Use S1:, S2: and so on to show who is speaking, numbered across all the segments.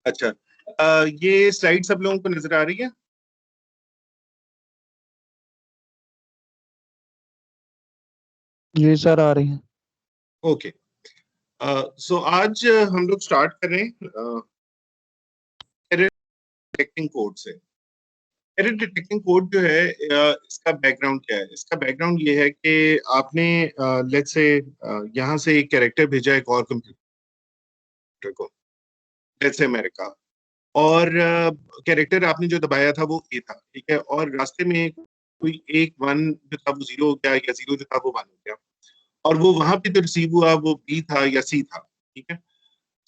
S1: अच्छा, ये स्लाइड सब लोगों को नजर आ रही है?
S2: जी सर, आ रही हैं।
S1: ओके, सो आज हम लोग स्टार्ट कर रहे हैं एरर डिटेक्टिंग कोड से। एरर डिटेक्टिंग कोड जो है, इसका बैकग्राउंड क्या है? इसका बैकग्राउंड ये है कि आपने लेट्स से यहाँ से एक कैरेक्टर भेजा एक और कंप्यूटर को, लेट्स से अमेरिका, और कैरेक्टर आपने जो दबाया था वो ए था, ठीक है, और रास्ते में कोई एक वन जो था वो जीरो हो गया, या जीरो जो था वो वन हो गया, और वो वहां पे जो रिसीव हुआ वो बी था या सी था, ठीक है।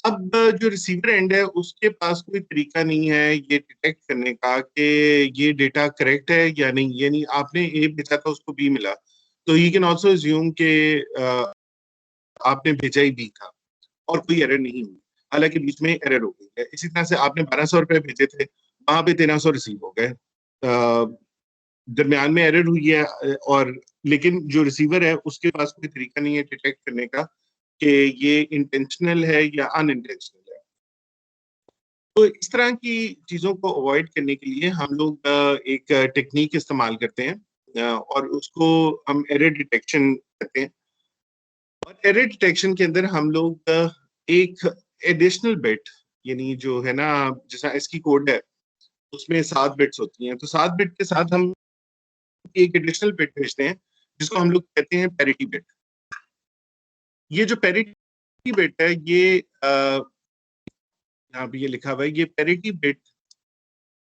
S1: अब जो रिसीवर एंड है उसके पास कोई तरीका नहीं है ये डिटेक्ट करने का कि ये डेटा करेक्ट है या नहीं, यानी आपने ए भेजा था उसको बी मिला, तो यू कैन ऑल्सो अज्यूम कि आपने भेजा ही बी था और कोई एरर नहीं हुई, हालांकि बीच में एरर हो गई है। इसी तरह से आपने 1200 रुपए भेजे थे, वहां पे 1300 रिसीव हो गए, दरमियान में एरर हुई है, और लेकिन जो रिसीवर है उसके पास कोई तरीका नहीं है डिटेक्ट करने का कि ये इंटेंशनल है या अनइंटेंशनल है। तो इस तरह की चीजों को अवॉइड करने के लिए हम लोग एक टेक्निक इस्तेमाल करते हैं, और उसको हम एरर डिटेक्शन कहते हैं। और एरर डिटेक्शन के अंदर हम लोग एक एडिशनल बिट, यानी जो है ना, जैसा इसकी कोड है उसमें 7 बिट्स होती हैं, तो 7 बिट के साथ हम एक एडिशनल बिट भेजते हैं जिसको हम लोग कहते हैं पैरिटी बिट। ये जो पैरिटी बिट है, ये यहाँ पे ये लिखा हुआ है, ये पैरिटी बिट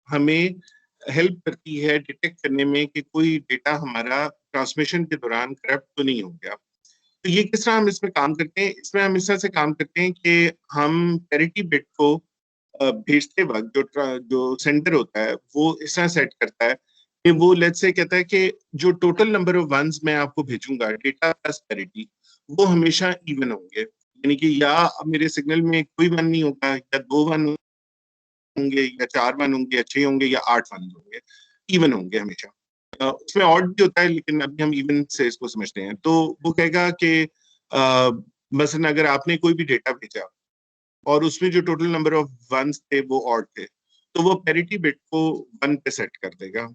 S1: हमें हेल्प करती है डिटेक्ट करने में कि कोई डेटा हमारा ट्रांसमिशन के दौरान करप्ट तो नहीं हो गया। तो ये किस तरह हम इसमें काम करते हैं? इसमें हम इस तरह से काम करते हैं कि हम पैरिटी बिट को भेजते वक्त जो सेंडर होता है वो इस तरह सेट करता है कि वो लेट्स से कहता है कि जो टोटल नंबर ऑफ वंस मैं आपको भेजूंगा डेटा प्लस पैरिटी, वो हमेशा इवन होंगे, यानी कि या मेरे सिग्नल में कोई वन नहीं होगा, या 2 वन होंगे, या 4 वन होंगे, या 6 होंगे, या 8 वन होंगे, इवन होंगे हमेशा। उसमें ऑड भी होता है लेकिन अभी हम इवन से इसको समझते हैं। तो वो कहेगा कि मसलन अगर आपने कोई भी डेटा भेजा और उसमें जो टोटल नंबर ऑफ वंस थे वो ऑड थे, तो वो पैरिटी बिट को वन पे सेट कर देगा।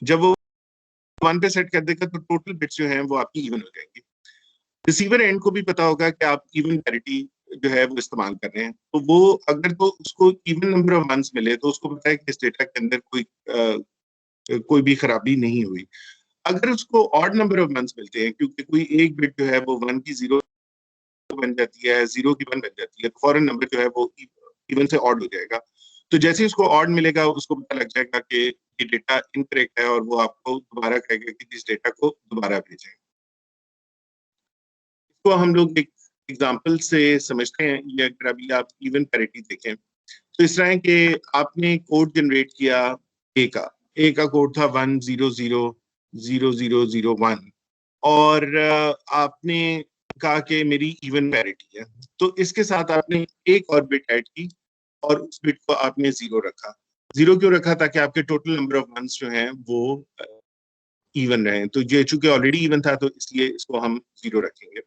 S1: जब वो वन पे सेट कर देगा तो टोटल बिट्स जो हैं वो आपकी इवन हो जाएंगी। रिसीवर एंड को भी पता होगा कि आप इवन पैरिटी जो है वो इस्तेमाल कर रहे हैं, तो वो अगर तो उसको इवन नंबर ऑफ वंस मिले तो उसको पता है कि इस डेटा के अंदर कोई भी खराबी नहीं हुई। अगर उसको ऑड नंबर ऑफ वंस मिलते हैं, क्योंकि कोई एक बिट जो है वो वन की जीरो बन जाती है, जीरो की वन बन जाती है, तो फॉरन नंबर जो है वो इवन से ऑड हो जाएगा। तो जैसे ही उसको ऑड मिलेगा उसको पता लग जाएगा कि ये डेटा इनकरेक्ट है, और वो आपको दोबारा कहेगा कि इस डेटा को दोबारा भेजें। इसको हम लोग एक एग्जाम्पल से समझते हैं। ये अगर अभी आप इवन पैरिटी देखें तो इस तरह के आपने कोड जनरेट किया, ए का ए का कोड था 1000001, और आपने कहा कि मेरी इवन पैरिटी है, तो इसके साथ आपने एक और बिट ऐड की और उस बिट को आपने जीरो रखा। जीरो क्यों रखा? ताकि आपके टोटल नंबर ऑफ वंस जो हैं वो इवन रहे। तो ये चूंकि ऑलरेडी इवन था तो इसलिए इसको हम जीरो रखेंगे।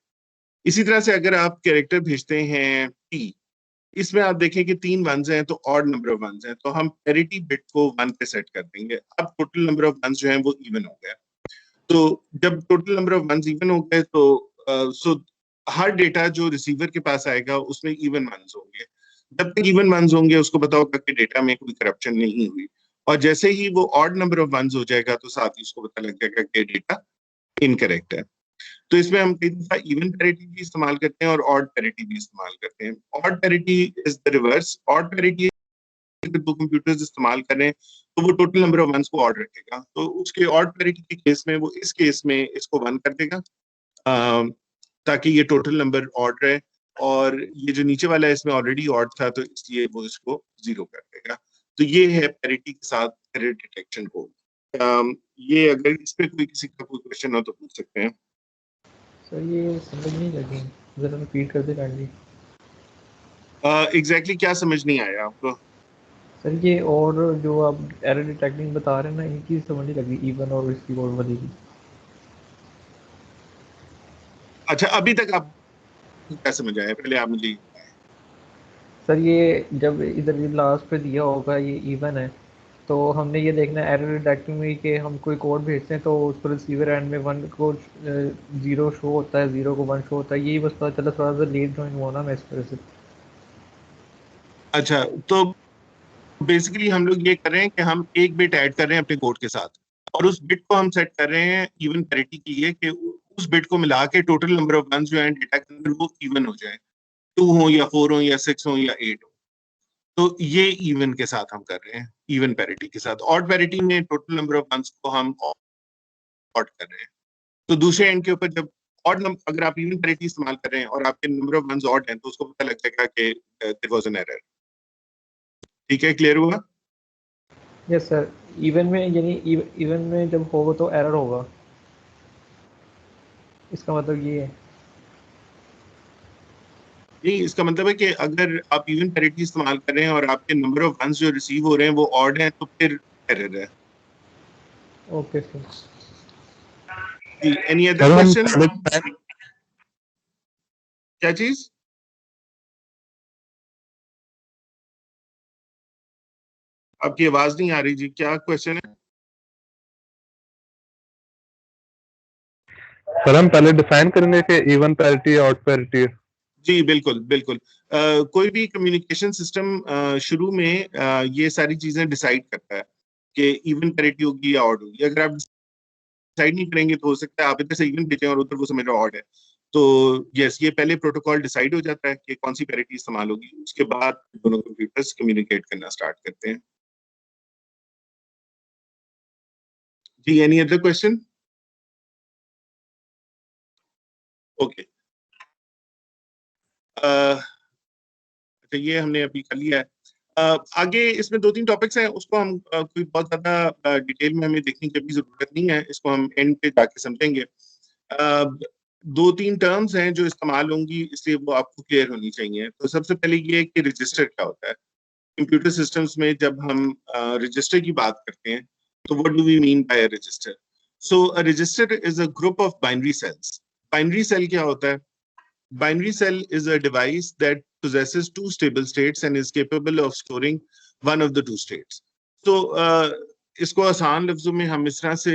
S1: इसी तरह से अगर आप कैरेक्टर भेजते हैं टी, इसमें आप देखें कि 3 वंस हैं तो ऑड नंबर ऑफ वंस हैं, तो हम पैरिटी बिट को वन पे सेट कर देंगे। अब टोटल नंबर ऑफ वंस जो हैं वो इवन हो गए। तो जब total number of ones even हो गए तो सो हर डेटा जो रिसीवर के पास आएगा उसमें इवन वंस होंगे। जब तक इवन वंस होंगे उसको पता होगा कि डेटा में कोई करप्शन नहीं हुई, और जैसे ही वो ऑड नंबर ऑफ वंस हो जाएगा तो साथ ही उसको पता लग जाएगा कि डेटा इनकरेक्ट है। तो इसमें हम कई दफा इवन पैरिटी भी इस्तेमाल करते हैं और ऑड पैरिटी भी इस्तेमाल करते हैं। Odd parity is the reverse. Odd parity अगर 2 कंप्यूटर्स इस्तेमाल करें तो वो टोटल नंबर ऑफ वंस को ऑड रखेगा, तो उसके ऑड पैरिटी के केस में वो इस केस में इसको वन कर देगा, ताकि ये टोटल नंबर ऑड रहे, और ये जो नीचे वाला है इसमें ऑलरेडी ऑड था तो इसलिए वो इसको जीरो कर देगा। तो ये है पैरिटी के साथ एरर डिटेक्शन कोड। ये अगर इस पे कोई किसी का कोई क्वेश्चन हो तो पूछ सकते हैं।
S2: सर ये समझ नहीं लगी, ज़रा रिपीट कर दे काइंडली।
S1: एग्जैक्टली क्या समझ नहीं आया आपको?
S2: सर ये और जो आप एरर डिटेक्टिंग बता रहे हैं ना, इनकी समझ नहीं लगी, इवन और इसकी और वाली की।
S1: अच्छा, अभी तक आप क्या समझ आया? पहले आप मुझे ये बताएं।
S2: सर ये जब इधर ये लास्ट पे दिया होगा ये इवन है, तो हमने ये देखना है एरर डिटेक्टिंग में कि हम कोई कोड भेजते हैं तो उस पर रिसीवर एंड में 1 को 0 शो होता है, 0 को 1 शो होता है, यही बस पता चला, थोड़ा सा लेट ज्वाइन हुआ ना मैं इस तरह से।
S1: अच्छा, तो बेसिकली हम लोग ये कर रहे हैं कि हम एक बिट ऐड कर रहे हैं अपने कोड के साथ, और उस बिट को हम सेट कर रहे हैं इवन पैरिटी के लिए कि उस बिट को मिला के टोटल नंबर ऑफ वंस जो है डेटा के अंदर वो इवन हो जाए, 2 हो या 4 हो या 6 हो या 8 हो। तो ये इवन के साथ हम कर रहे हैं, इवन पैरिटी के साथ। ऑड पैरिटी में टोटल नंबर ऑफ वंस को हम ऑड कर रहे हैं। तो दूसरे एंड के ऊपर जब ऑड नंबर, अगर आप इवन पैरिटी इस्तेमाल कर रहे हैं और आपके नंबर ऑफ वंस ऑड हैं, तो उसको पता लग जाएगा कि देयर वाज एन एरर। ठीक है, क्लियर हुआ?
S2: यस सर, इवन में यानी इवन में जब होगा तो एरर होगा, इसका मतलब ये है।
S1: नहीं, इसका मतलब है कि अगर आप इवन पैरिटी इस्तेमाल कर रहे हैं और आपके नंबर ऑफ वंस जो रिसीव हो रहे हैं वो ऑड हैं, तो फिर एरर है।
S2: Okay sir.
S1: जी, एनी अदर
S3: सर हम
S1: क्वेश्चन?
S3: पहले
S1: क्या चीज? आपकी आवाज नहीं आ रही जी, क्या क्वेश्चन है?
S3: सर हम पहले डिफाइन करेंगे कि इवन पैरिटी या ऑड पैरिटी।
S1: जी बिल्कुल बिल्कुल। कोई भी कम्युनिकेशन सिस्टम शुरू में ये सारी चीजें डिसाइड करता है कि इवन पैरिटी होगी या ऑड होगी। अगर आप डिसाइड नहीं करेंगे तो हो सकता है आप इधर से इवन भेजें और उधर वो समझ रहे ऑड है। तो यस, ये पहले प्रोटोकॉल डिसाइड हो जाता है कि कौन सी पैरिटी इस्तेमाल होगी, उसके बाद दोनों कंप्यूटर्स कम्युनिकेट करना स्टार्ट करते हैं। जी, एनी अदर क्वेश्चन? ओके, तो ये हमने अभी कर लिया है। आगे इसमें 2-3 टॉपिक्स हैं, उसको हम कोई बहुत ज्यादा डिटेल में हमें देखने की अभी जरूरत नहीं है, इसको हम एंड पे जाके समझेंगे। 2-3 टर्म्स हैं जो इस्तेमाल होंगी, इसलिए वो आपको क्लियर होनी चाहिए। तो सबसे पहले ये है कि रजिस्टर क्या होता है। कंप्यूटर सिस्टम्स में जब हम रजिस्टर की बात करते हैं, तो what do we mean by register? So a register is a group of binary cells. Binary cell क्या होता है? Binary cell is a device that possesses two stable states and is capable of storing one of the two states. So, इसको आसान लफ्जों में हम इस तरह से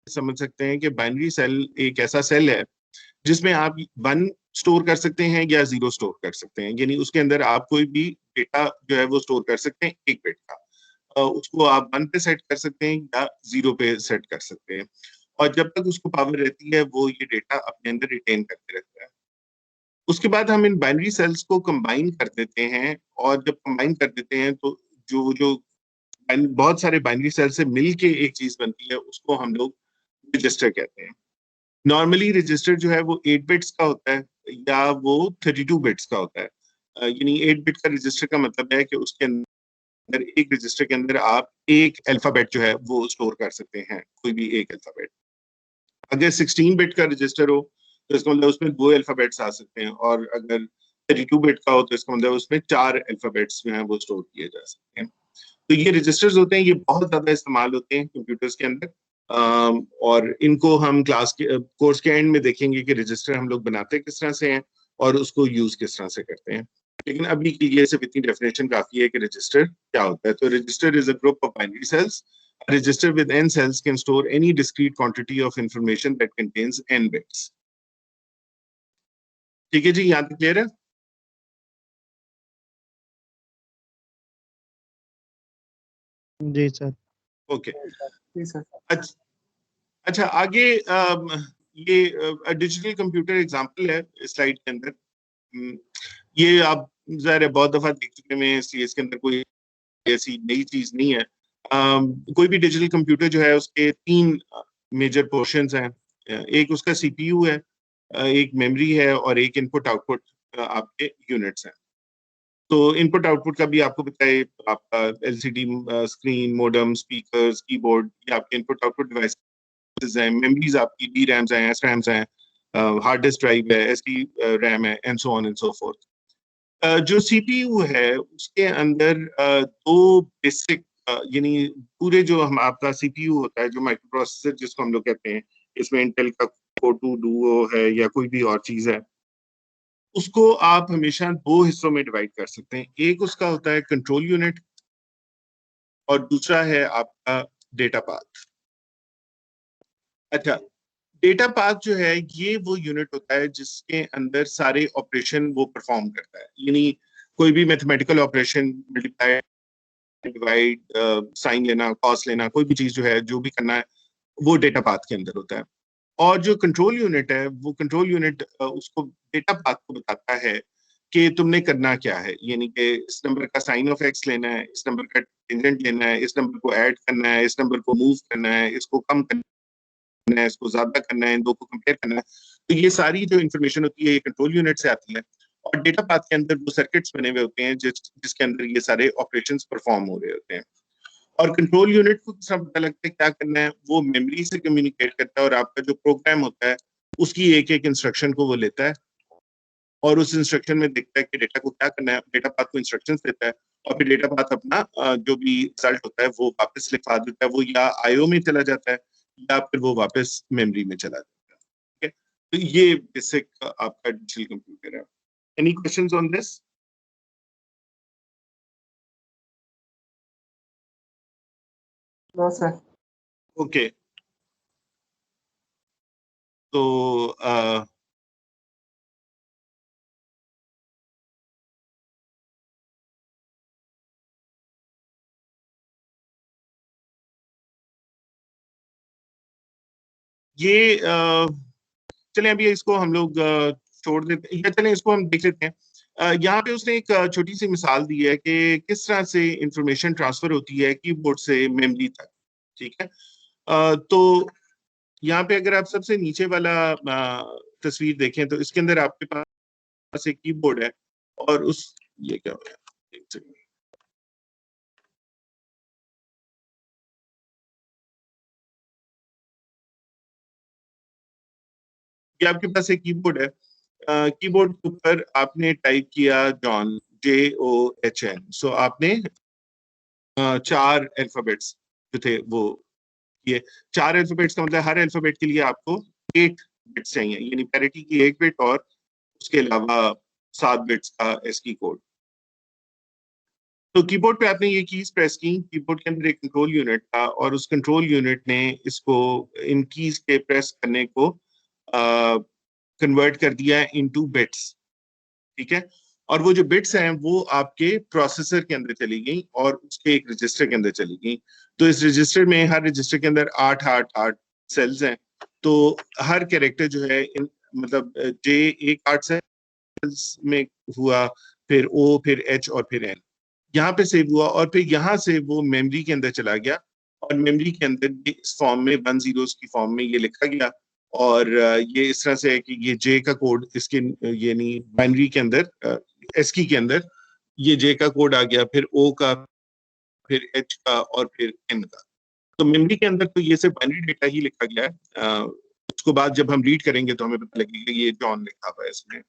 S1: समझ सकते हैं कि बाइनरी सेल एक ऐसा सेल है जिसमें आप 1 स्टोर कर सकते हैं या 0 स्टोर कर सकते हैं, यानी उसके अंदर आप कोई भी डेटा जो है वो स्टोर कर सकते हैं एक बिट का। उसको आप 1 पे सेट कर सकते हैं या 0 पे सेट कर सकते हैं, और जब तक उसको पावर रहती है वो ये डेटा अपने अंदर रिटेन करते रहता है। उसके बाद हम इन बाइनरी सेल्स को कंबाइन कर देते हैं, और जब कंबाइन कर देते हैं तो जो जो बहुत सारे बाइनरी सेल से मिलके एक चीज बनती है, उसको हम लोग रजिस्टर कहते हैं। नॉर्मली रजिस्टर जो है वो 8 बिट्स का होता है या वो 32 बिट्स का होता है। यानी 8 बिट का रजिस्टर का मतलब है कि उसके अंदर, एक रजिस्टर के अंदर आप एक अल्फाबेट जो है वो स्टोर कर सकते हैं, कोई भी एक अल्फाबेट। अगर 16 बिट का रजिस्टर हो तो इसका मतलब उसमें 2 अल्फाबेट्स आ सकते हैं, और अगर 32 बिट का हो तो इसका मतलब उसमें 4 अल्फाबेट्स जो हैं वो स्टोर किए जा सकते हैं। तो ये रजिस्टर्स होते हैं, ये बहुत ज्यादा इस्तेमाल होते हैं कंप्यूटर्स के अंदर। और इनको हम क्लास के कोर्स के एंड में देखेंगे कि रजिस्टर हम लोग बनाते किस तरह से हैं और उसको यूज किस तरह से करते हैं। लेकिन अभी के लिए सिर्फ इतनी डेफिनेशन काफी है कि रजिस्टर क्या होता है। तो register is a group of binary cells. A register with n cells can store any discrete quantity of information that contains n bits. ठीक है जी, यहाँ तक क्लियर है?
S3: जी सर।
S1: ओके।
S3: जी सर।
S1: अच्छा, आगे ये डिजिटल कंप्यूटर एग्जांपल है इस स्लाइड के अंदर। ये आप ज़ाहिर है बहुत दफा देख चुके हैं, इसलिए इसके अंदर कोई ऐसी नई चीज नहीं है। कोई भी डिजिटल कंप्यूटर जो है उसके 3 मेजर पोर्शंस हैं। एक उसका सीपीयू है, एक मेमोरी है, और एक इनपुट आउटपुट आपके यूनिट्स हैं। तो इनपुट आउटपुट का भी आपको पता है, आपका LCD screen, modem, speakers, keyboard, ये आपके इनपुट आउटपुट डिवाइसेस हैं। मेमोरीज आपकी डी रैम्स हैं, एस रैम्स हैं, हार्ड डिस्क ड्राइव है, एसडी रैम है, and so on and so fourth. जो सीपीयू है उसके अंदर 2 बेसिक, यानी पूरे जो हम आपका सीपीयू होता है, जो माइक्रो प्रोसेसर जिसको हम लोग कहते हैं, इसमें इंटेल का कोर 2 डुओ है या कोई भी और चीज है, उसको आप हमेशा दो हिस्सों में डिवाइड कर सकते हैं। एक उसका होता है कंट्रोल यूनिट और दूसरा है आपका डेटा पाथ। अच्छा, डेटा पाथ जो है ये वो यूनिट होता है जिसके अंदर सारे ऑपरेशन वो परफॉर्म करता है, यानी कोई भी mathematical operation, multiply, divide, sign लेना, कॉस लेना, कोई भी चीज जो है, जो भी करना है, वो डेटा पाथ के अंदर होता है। और जो कंट्रोल यूनिट है, वो कंट्रोल यूनिट उसको डेटा पाथ को बताता है कि तुमने करना क्या है, यानी कि इस नंबर का साइन ऑफ एक्स लेना है, इस नंबर का टेंजेंट लेना है, इस नंबर को ऐड करना है, इस नंबर को मूव करना है, इसको कम करना है, इसको ज्यादा करना है, इन दो को कंपेयर करना है। तो ये सारी जो इन्फॉर्मेशन होती है ये कंट्रोल यूनिट से आती है। और डेटा पाथ के अंदर वो सर्किट्स बने हुए होते हैं जिसके अंदर ये सारे ऑपरेशंस परफॉर्म हो रहे होते हैं। और कंट्रोल यूनिट को सब पता लगता है क्या करना है, वो मेमोरी से कम्युनिकेट करता है और आपका जो प्रोग्राम होता है उसकी एक एक इंस्ट्रक्शन को वो लेता है और उस इंस्ट्रक्शन में देखता है कि डेटा को क्या करना है, डेटा पाथ को इंस्ट्रक्शंस देता है और फिर डेटा पाथ अपना जो भी रिजल्ट होता है वो वापस लिखवा देता है। वो या आईओ में चला जाता है या फिर वो वापस मेमोरी में चला जाता है। ठीक है, तो ये बेसिक आपका डिजिटल कंप्यूटर है। Any questions on this?
S4: No sir.
S1: Okay, तो ये चलें अभी इसको हम लोग छोड़ देते हैं, या चलें इसको हम देख लेते हैं। यहाँ पे उसने एक छोटी सी मिसाल दी है कि किस तरह से इंफॉर्मेशन ट्रांसफर होती है कीबोर्ड से मेमोरी तक। ठीक है, तो यहाँ पे अगर आप सबसे नीचे वाला तस्वीर देखें तो इसके अंदर आपके पास एक कीबोर्ड है और उस ये क्या हो गया, एक सेकंड, ये आपके पास एक कीबोर्ड है। कीबोर्ड के ऊपर आपने टाइप किया जॉन, JOHN। सो आपने चार अल्फाबेट्स जो थे वो, ये चार अल्फाबेट्स का मतलब हर अल्फाबेट के लिए आपको 8 बिट्स चाहिए, यानी पैरिटी की 1 बिट और उसके अलावा 7 बिट्स का एस्की कोड। तो कीबोर्ड पे आपने ये कीज प्रेस की, कीबोर्ड के अंदर एक कंट्रोल यूनिट था और उस कंट्रोल यूनिट ने इसको, इन कीज के प्रेस करने को कन्वर्ट कर दिया इनटू बिट्स। ठीक है, और वो जो बिट्स हैं वो आपके प्रोसेसर के अंदर चली गई और उसके एक रजिस्टर के अंदर चली गई। तो इस रजिस्टर में, हर रजिस्टर के अंदर 8 सेल्स हैं। तो हर कैरेक्टर जो है मतलब J एक 8 सेल्स में हुआ, फिर O, फिर H और फिर N यहाँ पे सेव हुआ और फिर यहाँ से वो मेमोरी के अंदर चला गया और मेमोरी के अंदर इस फॉर्म में 1 zeros की फॉर्म में ये लिखा गया। और ये इस तरह से है कि ये J का कोड इसके यानी बाइनरी के अंदर, एस्की के अंदर ये J का कोड आ गया, फिर O का, फिर H का और फिर N का। तो मेमोरी के अंदर तो ये सिर्फ बाइनरी डेटा ही लिखा गया है। उसको बाद जब हम रीड करेंगे तो हमें पता लगेगा ये जॉन लिखा हुआ है इसमें।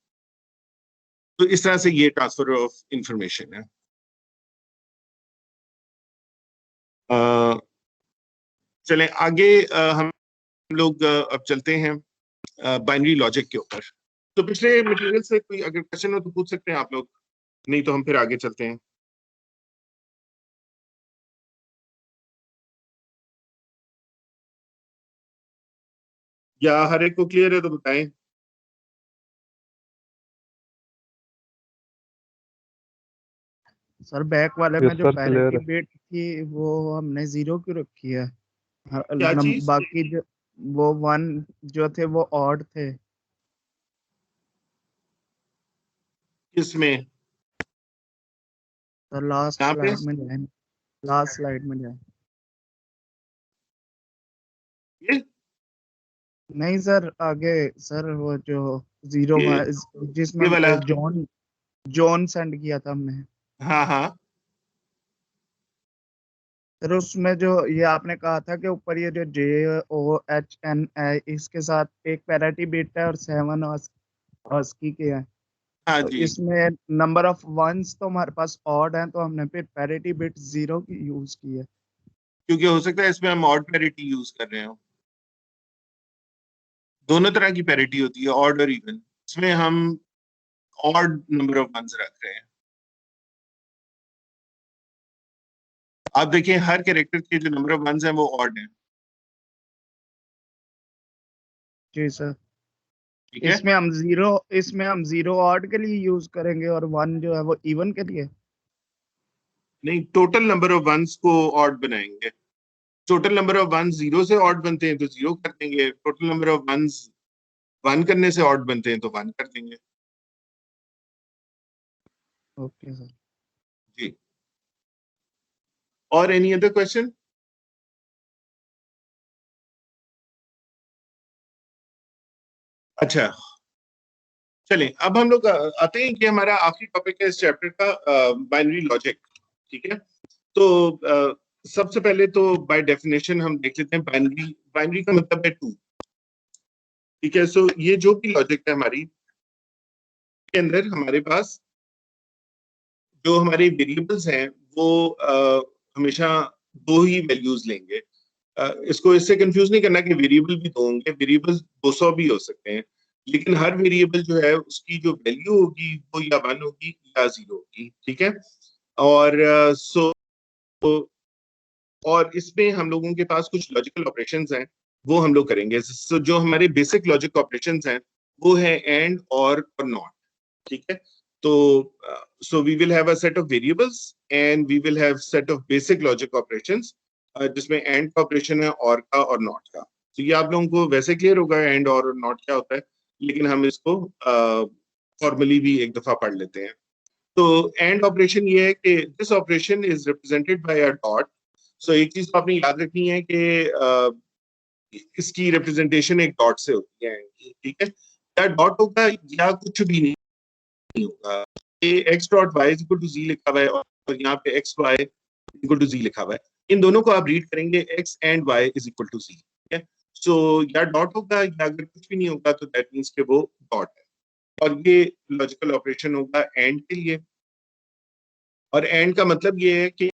S1: तो इस तरह से ये ट्रांसफर ऑफ इंफॉर्मेशन है। चलें आगे, हम लोग अब चलते हैं बाइनरी लॉजिक के ऊपर। तो पिछले मटेरियल से कोई अगर क्वेश्चन हो तो पूछ सकते हैं आप लोग, नहीं तो हम फिर आगे चलते हैं। या हर एक को क्लियर है तो बताएं।
S4: सर बैक वाले
S3: यस
S4: में जो
S3: सर, क्लियर
S4: पैरिटी
S3: है।
S4: बिट थी वो हमने 0 क्यों रखी है?
S1: क्या चीज?
S4: बाकी जो वो 1 जो थे वो ऑड थे।
S1: किसमें?
S4: सर लास्ट
S1: यहाँ पे
S4: स्लाइड में जाए, लास्ट स्लाइड में जाए।
S1: ये
S4: नहीं सर आगे, सर वो जो 0
S1: ये
S4: जिसमें
S1: ये वाला,
S4: जॉन जॉन सेंड किया था हमने।
S1: हाँ हाँ,
S4: सर उसमें जो ये आपने कहा था कि ऊपर ये जो JOHN है इसके साथ एक पैरिटी बिट है और 7 ASCII के है।
S1: हाँ
S4: तो
S1: जी,
S4: इसमें नंबर ऑफ वंस तो हमारे पास ऑड है, तो हमने फिर पैरिटी बिट 0 की यूज की है।
S1: क्योंकि हो सकता है इसमें हम ऑड पैरिटी यूज कर रहे हो। दोनों तरह की पैरिटी होती है, ऑड और इवन। इसमें हम ऑड नंबर ऑफ वंस रख रहे हैं। आप देखिए हर कैरेक्टर के जो नंबर ऑफ वंस हैं वो ऑड हैं।
S4: जी सर।
S1: ठीक है,
S4: इसमें हम जीरो ऑड के लिए यूज करेंगे और वन जो है वो इवन के लिए।
S1: नहीं, टोटल नंबर ऑफ वंस को ऑड बनाएंगे। Total number of ones zero से ऑड बनते हैं तो जीरो कर देंगे, total number of ones one करने से ऑड बनते हैं तो वन कर देंगे।
S4: Okay sir.
S1: जी, और एनी अदर क्वेश्चन? अच्छा, चलें अब हम लोग आते हैं कि हमारा आखिरी टॉपिक है इस चैप्टर का, बाइनरी लॉजिक। ठीक है, तो सबसे पहले तो बाय डेफिनेशन हम देख लेते हैं बाइनरी। बाइनरी का मतलब है टू। ठीक है, सो ये जो भी लॉजिक है हमारी के अंदर हमारे पास जो हमारे वेरिएबल्स हैं वो हमेशा दो ही वैल्यूज लेंगे। इसको इससे कंफ्यूज नहीं करना कि वेरिएबल भी दो होंगे, वेरिएबल्स 200 भी हो सकते हैं, लेकिन हर वेरिएबल जो है उसकी जो वैल्यू होगी वो या 1 होगी या 0 होगी। ठीक है, और और इसमें हम लोगों के पास कुछ लॉजिकल ऑपरेशंस हैं वो हम लोग करेंगे। सो जो हमारे बेसिक लॉजिक ऑपरेशंस हैं वो है एंड और नॉट। ठीक है, तो so we will have a set of variables and we will have set of basic logic operations जिसमें एंड का ऑपरेशन है और का और नॉट का। तो ये आप लोगों को वैसे क्लियर होगा एंड और नॉट क्या होता है, लेकिन हम इसको फॉर्मली भी एक दफा पढ़ लेते हैं। तो एंड ऑपरेशन ये है कि this operation is represented by a dot. So एक चीज तो आपने याद रखनी है कि इसकी रिप्रेजेंटेशन एक डॉट से होती है। ठीक है, या डॉट होगा या कुछ भी नहीं होगा। X dot Y is equal to G लिखा हुआ है और यहाँ पे X Y equal to G लिखा हुआ है। इन दोनों को आप रीड करेंगे X and Y is equal to G. ठीक है, सो या डॉट होगा या अगर कुछ भी नहीं होगा तो दैट मीन्स कि वो डॉट है। और ये लॉजिकल ऑपरेशन होगा एंड के लिए। और एंड का मतलब ये है कि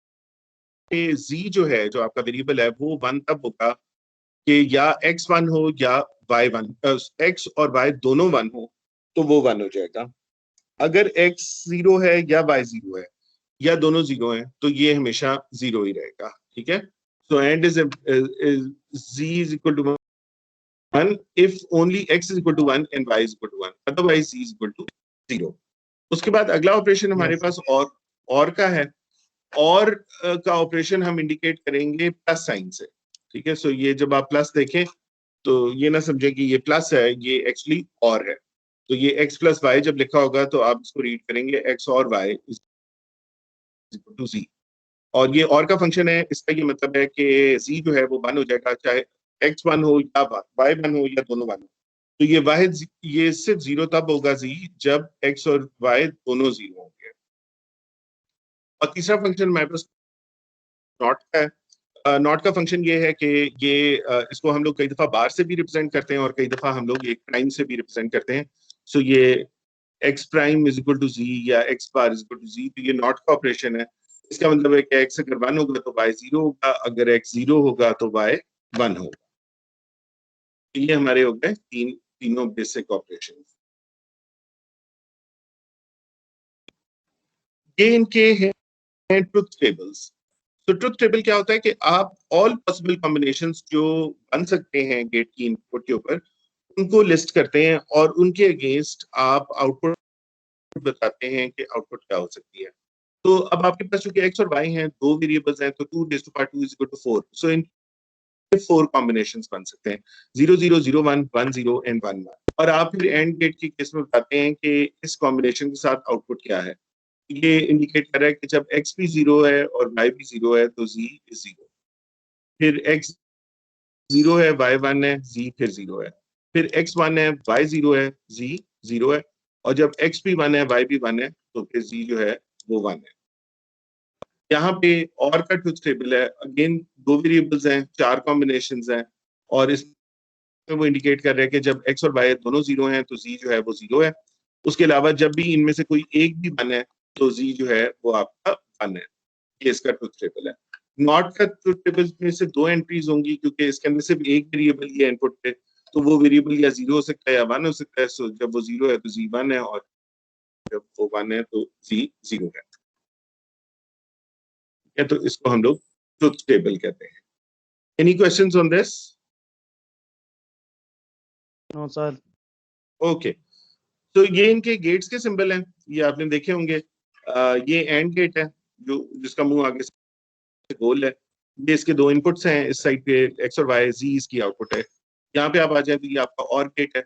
S1: जी जो है, जो आपका वेरिएबल है, वो वन तब होगा कि या एक्स वन हो या वाई वन, एक्स और वाई दोनों वन हो तो वो वन हो जाएगा। अगर एक्स जीरो है या वाई जीरो है या दोनों जीरो हैं तो ये हमेशा जीरो ही रहेगा। ठीक है, so and is z is equal to 1 if only x is equal to 1 and y is equal to 1, otherwise z is equal to 0। उसके बाद अगला ऑपरेशन हमारे
S4: Yes.
S1: पास और का है। और का ऑपरेशन हम इंडिकेट करेंगे प्लस साइन से। ठीक है, सो ये जब आप प्लस देखें तो ये ना समझें कि ये प्लस है, ये एक्चुअली और है। तो ये x प्लस वाई जब लिखा होगा तो आप इसको रीड करेंगे x और y is equal to z। और ये और का फंक्शन है, इसका ये मतलब है कि z जो है वो 1 हो जाएगा, चाहे x 1 हो या y 1 हो या दोनों 1 हो। तो ये वाहिद ये सिर्फ जीरो तब होगा z जब x और y दोनों जीरो होंगे। और तीसरा फंक्शन हमारे पास नॉट का है। नॉट का फंक्शन ये है कि ये इसको हम लोग कई दफा बार से भी रिप्रेजेंट करते हैं और कई दफा हम लोग एक प्राइम से भी रिप्रेजेंट करते हैं। सो ये x prime is equal to z या x bar is equal to z, तो ये नॉट का ऑपरेशन है। इसका मतलब है कि x अगर 1 होगा तो y 0 होगा, अगर x 0 होगा तो y 1 होगा। तो ये हमारे हो गए तीनों बेसिक ऑपरेशन। ये इनके हैं ट्रुथ टेबल्स। तो ट्रुथ टेबल क्या होता है कि आप ऑल पॉसिबल कॉम्बिनेशंस जो बन सकते हैं गेट की इनपुट के ऊपर उनको लिस्ट करते हैं और उनके अगेंस्ट आप आउटपुट बताते हैं कि आउटपुट क्या हो सकती है। तो अब आपके पास चूंकि x और y हैं, दो वेरिएबल्स हैं, तो 2 raised to power 2 is equal to 4। So in 4 combinations बन सकते हैं, 0 0 0 1 1 0 एंड 1 1। और आप फिर एंड गेट के केस में बताते हैं कि इस कॉम्बिनेशन के साथ आउटपुट क्या है। ये इंडिकेट कर रहा है कि जब x भी 0 है और y भी 0 है तो z इज 0। फिर x 0 है, y 1 है, z फिर 0 है। फिर x 1 है, y 0 है, z 0 है। और जब x भी 1 है, y भी 1 है तो फिर z जो है वो 1 है। यहाँ पे और का ट्रुथ टेबल है, अगेन दो वेरिएबल्स हैं, 4 कॉम्बिनेशंस हैं और इसमें वो इंडिकेट कर रहे हैं कि जब x और y दोनों 0 हैं तो z जो है वो 0 है। उसके अलावा जब भी इनमें से कोई एक भी 1 है तो z जो है वो आपका 1 है। ये इसका ट्रुथ टेबल है। नॉट का ट्रुथ टेबल में से 2 एंट्रीज होंगी क्योंकि इसके अंदर सिर्फ एक वेरिएबल ही है इनपुट पे, तो वो वेरिएबल या 0 हो सकता है या 1 हो सकता है। सो जब वो 0 है तो z 1 है और जब वो 1 है तो Z 0 है, तो इसको हम लोग ट्रुथ टेबल कहते हैं। Any questions on this?
S4: No sir.
S1: Okay, तो ये इनके गेट्स के सिंबल हैं, ये आपने देखे होंगे। ये एंड गेट है जो जिसका मुंह आगे से गोल है। ये इसके दो इनपुट्स हैं, इस साइड पे एक्स और वाई, जी इसकी आउटपुट है। यहाँ पे आप आ जाए तो ये आपका और गेट है,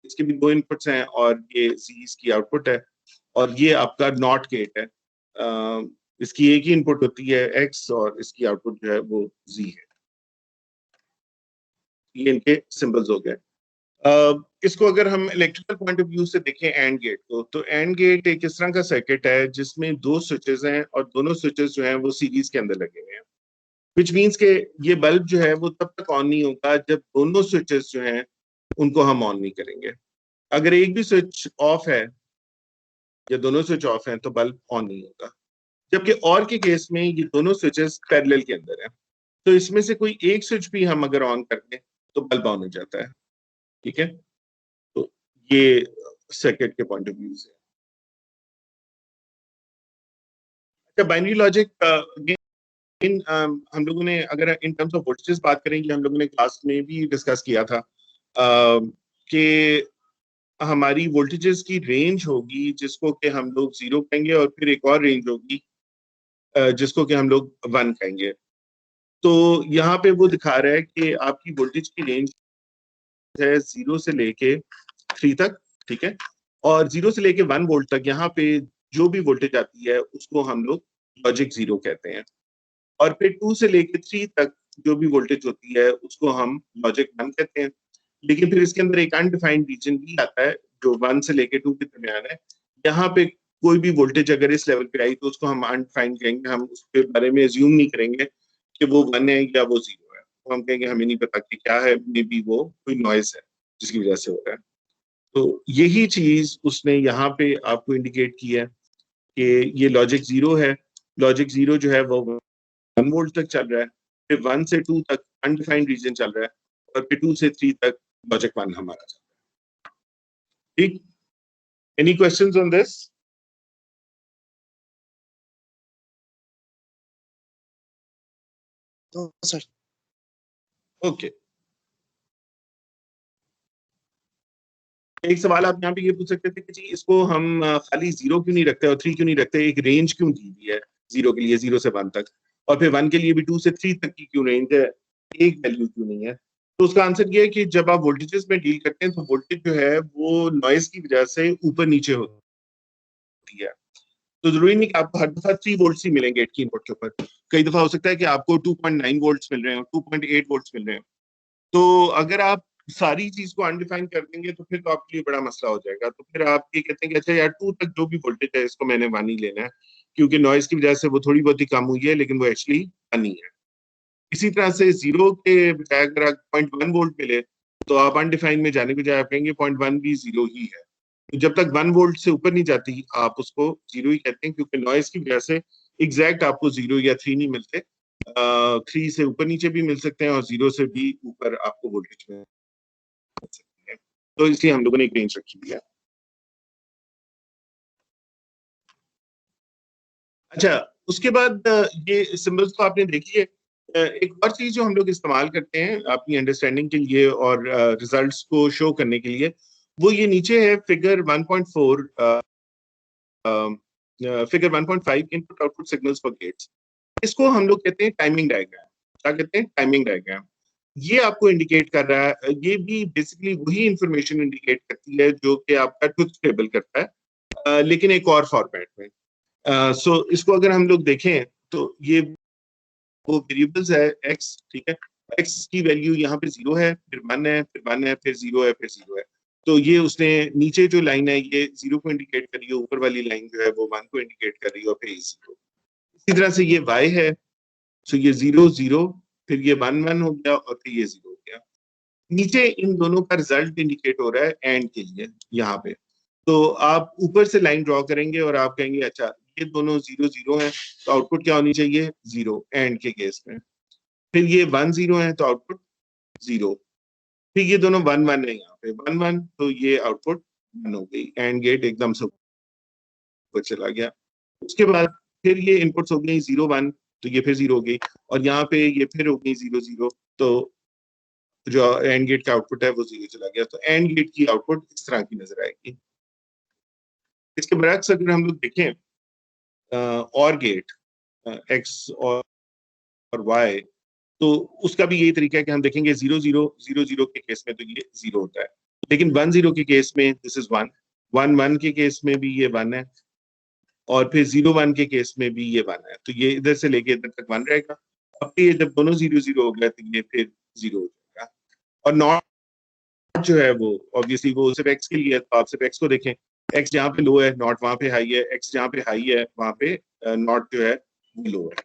S1: इसके भी दो इनपुट्स हैं और ये जी इसकी आउटपुट है। और ये आपका नॉट गेट है, इसकी एक ही इनपुट होती है एक्स और इसकी आउटपुट जो है वो जी है। ये इनके सिंबल्स हो गए। इसको अगर हम इलेक्ट्रिकल पॉइंट ऑफ व्यू से देखें एंड गेट को, तो एंड गेट एक इस तरह का सर्किट है जिसमें दो स्विचेस हैं और दोनों स्विचेस जो हैं वो सीरीज के अंदर लगे हुए हैं, विच मीन्स के ये बल्ब जो है वो तब तक ऑन नहीं होगा जब दोनों स्विचेस जो हैं उनको हम ऑन नहीं करेंगे। अगर एक भी स्विच ऑफ है या दोनों स्विच ऑफ हैं तो बल्ब ऑन नहीं होगा। जबकि और के केस में ये दोनों स्विचेस पैरेलल के अंदर है, तो इसमें से कोई एक स्विच भी हम अगर ऑन कर दें तो बल्ब ऑन हो जाता है। ठीक है, तो ये सर्किट के पॉइंट ऑफ व्यू से। अच्छा, बाइनरी लॉजिक हम लोगों ने अगर इन टर्म्स ऑफ वोल्टेजेस बात करेंगे, हम लोगों ने क्लास में भी डिस्कस किया था कि हमारी वोल्टेजेस की रेंज होगी जिसको कि हम लोग 0 कहेंगे, और फिर एक और रेंज होगी जिसको कि हम लोग 1 कहेंगे। तो यहाँ पे वो दिखा रहा है कि आपकी वोल्टेज की रेंज है 0 से लेके 3 तक, ठीक है, और 0 से लेके 1 वोल्ट तक यहाँ पे जो भी वोल्टेज आती है उसको हम लोग लॉजिक 0 कहते हैं। और फिर 2 से लेके 3 तक जो भी वोल्टेज होती है उसको हम लॉजिक 1 कहते हैं। लेकिन फिर इसके अंदर एक अनडिफाइंड रीजन भी आता है जो 1 से लेके 2 के दरमियान है। यहाँ पे कोई भी वोल्टेज अगर इस लेवल पे आई तो उसको हम अनडिफाइंड कहेंगे, हम उसके बारे में अज्यूम नहीं करेंगे कि वो 1 है या वो 0 है, तो हम कहेंगे हमें नहीं पता कि क्या है, मे बी वो कोई नॉइज है जिसकी वजह से हो रहा है। तो यही चीज उसने यहाँ पे आपको इंडिकेट की है कि ये लॉजिक 0 है। लॉजिक 0 जो है वो 1 वोल्ट तक चल रहा है, फिर 1 से 2 तक अनडिफाइंड रीजन चल रहा है, और फिर 2 से 3 तक लॉजिक 1 हमारा चल रहा है। ठीक, एनी क्वेश्चंस ऑन दिस?
S4: तो सर
S1: ओके, एक सवाल आप यहाँ पे ये पूछ सकते थे कि जी इसको हम खाली 0 क्यों नहीं रखते और 3 क्यों नहीं रखते, एक रेंज क्यों दी हुई है 0 के लिए 0 से 1 तक, और फिर 1 के लिए भी 2 से 3 तक की क्यों रेंज है, एक वैल्यू क्यों नहीं है? तो उसका आंसर ये है कि जब आप वोल्टेजेस में डील करते हैं तो वोल्टेज जो है वो नॉइज की वजह से ऊपर नीचे होती है। तो जरूरी नहीं कि आपको हर दफा 3 वोल्ट्स ही मिलेंगे गेट की इनपुट के ऊपर, कई दफा हो सकता है कि आपको 2.9 वोल्ट्स मिल रहे हैं, 2.8 वोल्ट्स मिल रहे हैं। तो अगर आप सारी चीज को अनडिफाइन कर देंगे तो फिर तो आपके लिए बड़ा मसला हो जाएगा। तो फिर आप ये कहते हैं कि अच्छा यार 2 तक जो भी वोल्टेज है इसको मैंने 1 ही लेना है, क्योंकि नॉइज की वजह से वो थोड़ी बहुत ही कम हुई है लेकिन वो एक्चुअली 1 ही है। इसी तरह से 0 के बजाय अगर 0.1 वोल्ट मिले तो आप अनडिफाइंड में जाने के बजाय आप कहेंगे 0.1 भी 0 ही है। तो जब तक 1 वोल्ट से ऊपर नहीं जाती आप उसको 0 ही कहते हैं, क्योंकि नॉइज की वजह से एग्जैक्ट आपको 0 या 3 नहीं मिलते, 3 से ऊपर नीचे भी मिल सकते हैं और 0 से भी ऊपर आपको वोल्टेज मिल सकती है। तो इसलिए हम लोगों ने एक रेंज रखी हुई है। अच्छा, उसके बाद ये सिंबल्स तो आपने देखी है। एक और चीज जो हम लोग इस्तेमाल करते हैं अपनी अंडरस्टैंडिंग के लिए और रिजल्ट्स को शो करने के लिए, वो ये नीचे है figure 1.4, figure 1.5 input output signals for gates. इसको हम लोग कहते हैं टाइमिंग डायग्राम। क्या कहते हैं? Timing diagram. ये आपको इंडिकेट कर रहा है, ये भी बेसिकली वही इंफॉर्मेशन इंडिकेट करती है जो कि आपका ट्रुथ टेबल करता है, लेकिन एक और फॉर्मेट में। सो इसको अगर हम लोग देखें तो ये वो वेरिएबल्स है x, ठीक है, x की वैल्यू यहाँ पे 0 है, फिर 1 है, फिर 1 है, फिर 0 है, फिर 0 है। तो ये उसने नीचे जो लाइन है ये 0 को इंडिकेट कर रही है, ऊपर वाली लाइन जो है वो 1 को इंडिकेट कर रही है, और फिर 0। इसी तरह से ये y है, तो ये 0 0, फिर ये 1 1 हो गया, और फिर ये 0 हो गया। नीचे इन दोनों का रिजल्ट इंडिकेट हो रहा है एंड के लिए यहाँ पे। तो आप ऊपर से लाइन ड्रॉ करेंगे और आप कहेंगे अच्छा ये दोनों 0 0 हैं तो आउटपुट क्या होनी चाहिए? 0 एंड के केस में। फिर ये 1 0 है तो आउटपुट 0। फिर ये दोनों 1 1 है, यहाँ पे 1 1, तो ये आउटपुट 1 हो गई, एंड गेट एकदम से ऊपर चला गया। उसके बाद फिर ये इनपुट्स हो गई 0 1, तो ये फिर 0 हो गई, और यहाँ पे ये फिर हो गई 0 0, तो जो एंड गेट का आउटपुट है वो 0 चला गया। तो एंड गेट की आउटपुट इस तरह की नजर आएगी। इसके बरक्स अगर हम लोग देखें और गेट एक्स और वाई, तो उसका भी यही तरीका है कि हम देखेंगे 0 0 0 0 के केस में तो ये 0 होता है, लेकिन 1 0 के केस में दिस इज 1, 1 1 के केस में भी ये 1 है, और फिर 0 1 के केस में भी ये 1 है। तो ये इधर से लेके इधर तक 1 रहेगा। अब ये जब दोनों 0 0 हो गया तो ये फिर 0 हो जाएगा। और नॉट जो है वो ऑब्वियसली वो सिर्फ एक्स के लिए है, तो आप सिर्फ एक्स को देखें, एक्स जहाँ पे लो है नॉट वहां पे हाई है, एक्स जहाँ पे हाई है वहां पे नॉट जो है वो लो है।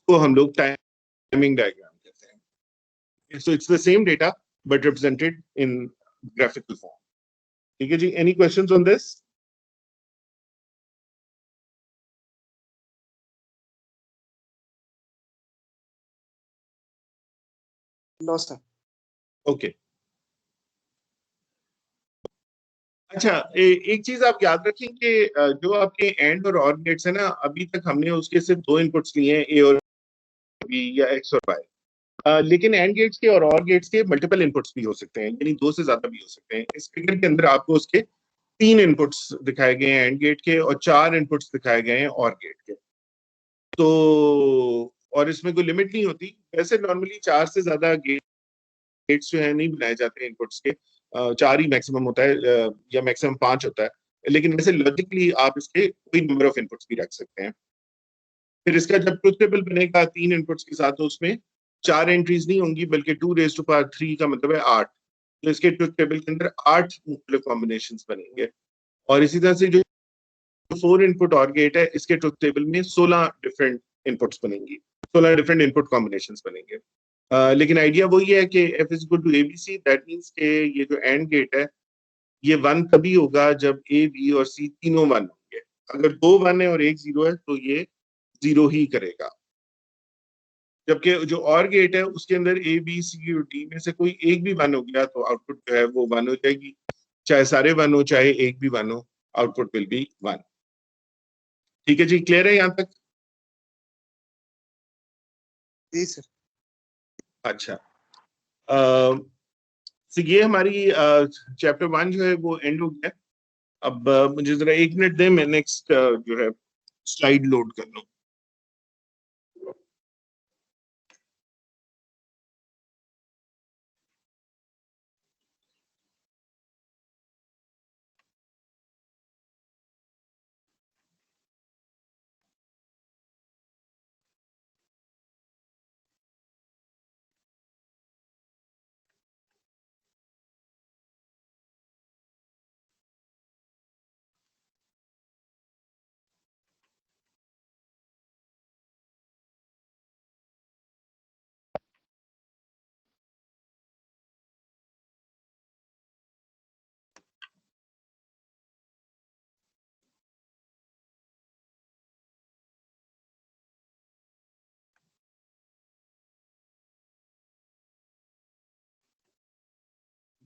S1: तो हम लोग टाइमिंग डायग्राम कहते हैं। So it's the same data but represented in graphical form. ठीक है जी, any questions on this?
S4: No sir.
S1: Okay, अच्छा एक चीज आप याद रखें कि जो आपके एंड और गेट्स है ना, अभी तक हमने उसके सिर्फ 2 इनपुट्स लिए हैं, ए और बी या एक्स और वाई। लेकिन एंड गेट्स के और गेट्स के मल्टीपल इनपुट्स भी हो सकते हैं, यानी 2 से ज्यादा भी हो सकते हैं। इस फिगर के अंदर आपको उसके 3 इनपुट्स दिखाए गए हैं एंड गेट के, और 4 इनपुट्स दिखाए गए हैं और गेट के। तो और इसमें कोई लिमिट नहीं होती, वैसे नॉर्मली 4 से ज्यादा गेट्स जो है नहीं बनाए जाते हैं इनपुट्स के, 4 ही मैक्सिमम होता है, या मैक्सिमम 5 होता है, लेकिन वैसे लॉजिकली आप इसके कोई नंबर ऑफ इनपुट्स भी रख सकते हैं। फिर इसका जब ट्रुथ टेबल बनेगा 3 इनपुट्स के साथ, तो उसमें 4 एंट्रीज नहीं होंगी बल्कि 2⁻³ का मतलब है 8। तो इसके ट्रुथ टेबल के अंदर 8 मुख्तलिफ कॉम्बिनेशंस बनेंगे। और इसी तरह से जो 4 इनपुट और गेट है, इसके ट्रुथ टेबल में 16 डिफरेंट इनपुट्स बनेंगी, 16 डिफरेंट इनपुट कॉम्बिनेशंस बनेंगे। लेकिन आइडिया वही है कि f is equal to ABC, that means के ये जो एंड गेट है ये 1 तभी होगा जब A B और C तीनों 1 होंगे। अगर 2 1 है और 1 0 है तो ये 0 ही करेगा। जबकि जो और गेट है उसके अंदर A B C और D में से कोई एक भी 1 हो गया तो आउटपुट जो है वो 1 हो जाएगी, चाहे सारे 1 हो चाहे एक भी 1 हो, आउटपुट विल बी 1। ठीक है जी, क्लियर है यहाँ तक?
S4: जी सर।
S1: अच्छा, तो ये हमारी चैप्टर 1 जो है वो एंड हो गया। अब मुझे जरा 1 मिनट दें, मैं नेक्स्ट जो है स्लाइड लोड कर लूं।